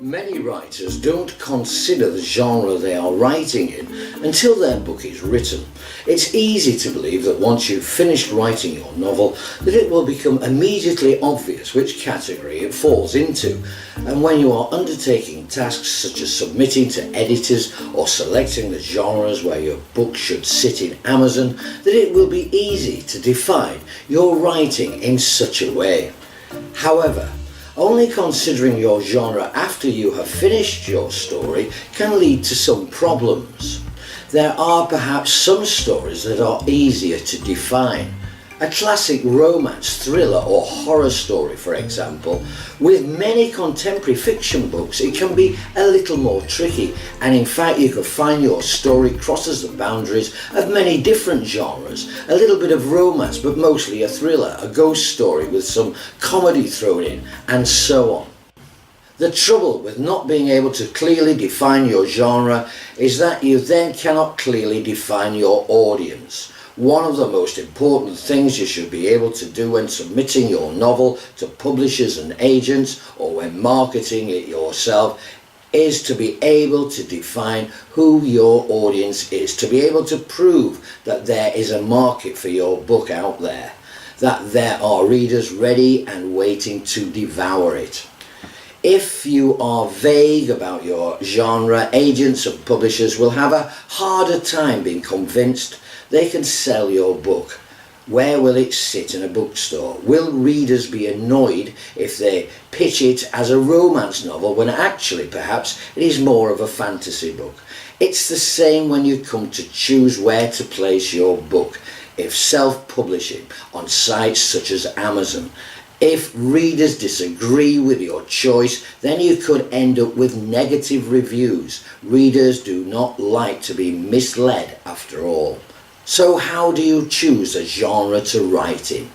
Many writers don't consider the genre they are writing in until their book is written. It's easy to believe that once you've finished writing your novel, that it will become immediately obvious which category it falls into. And when you are undertaking tasks such as submitting to editors or selecting the genres where your book should sit in Amazon, that it will be easy to define your writing in such a way. However, only considering your genre after you have finished your story can lead to some problems. There are perhaps some stories that are easier to define. A classic romance, thriller or horror story, for example. With many contemporary fiction books, it can be a little more tricky, and in fact you could find your story crosses the boundaries of many different genres. A little bit of romance, but mostly a thriller, a ghost story with some comedy thrown in, and so on. The trouble with not being able to clearly define your genre is that you then cannot clearly define your audience. One of the most important things you should be able to do when submitting your novel to publishers and agents, or when marketing it yourself, is to be able to define who your audience is, to be able to prove that there is a market for your book out there, that there are readers ready and waiting to devour it. If you are vague about your genre, agents and publishers will have a harder time being convinced they can sell your book. Where will it sit in a bookstore? Will readers be annoyed if they pitch it as a romance novel when actually perhaps it is more of a fantasy book? It's the same when you come to choose where to place your book. If self-publishing on sites such as Amazon, if readers disagree with your choice, then you could end up with negative reviews. Readers do not like to be misled after all. So how do you choose a genre to write in?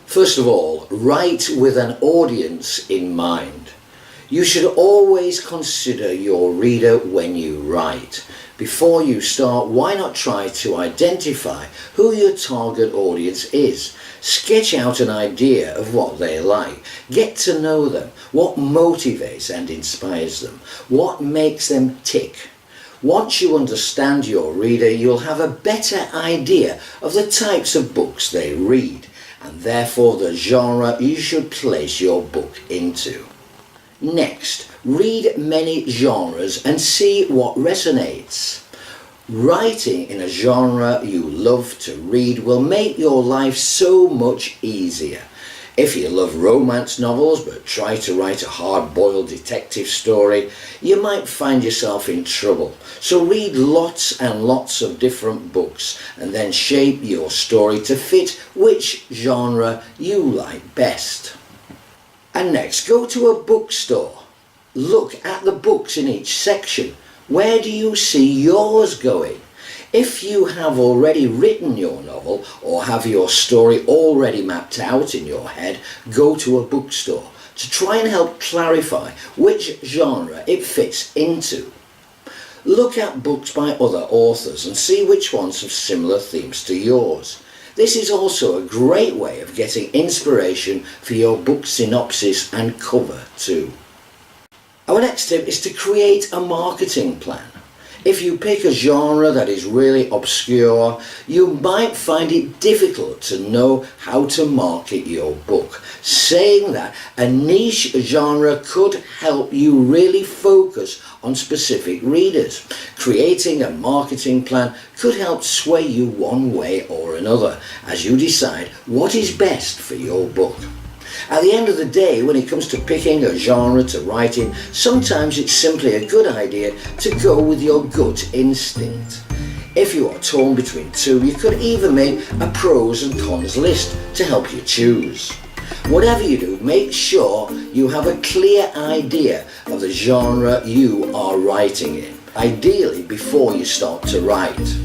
First of all, write with an audience in mind. You should always consider your reader when you write. Before you start, why not try to identify who your target audience is? Sketch out an idea of what they like. Get to know them. What motivates and inspires them? What makes them tick? Once you understand your reader, you'll have a better idea of the types of books they read, and therefore the genre you should place your book into. Next, read many genres and see what resonates. Writing in a genre you love to read will make your life so much easier. If you love romance novels but try to write a hard-boiled detective story, you might find yourself in trouble. So read lots and lots of different books and then shape your story to fit which genre you like best. And next, go to a bookstore. Look at the books in each section. Where do you see yours going? If you have already written your novel or have your story already mapped out in your head, go to a bookstore to try and help clarify which genre it fits into. Look at books by other authors and see which ones have similar themes to yours. This is also a great way of getting inspiration for your book synopsis and cover too. Our next tip is to create a marketing plan. If you pick a genre that is really obscure, you might find it difficult to know how to market your book. Saying that, a niche genre could help you really focus on specific readers. Creating a marketing plan could help sway you one way or another as you decide what is best for your book. At the end of the day, when it comes to picking a genre to write in, sometimes it's simply a good idea to go with your gut instinct. If you are torn between two, you could even make a pros and cons list to help you choose. Whatever you do, make sure you have a clear idea of the genre you are writing in, ideally before you start to write.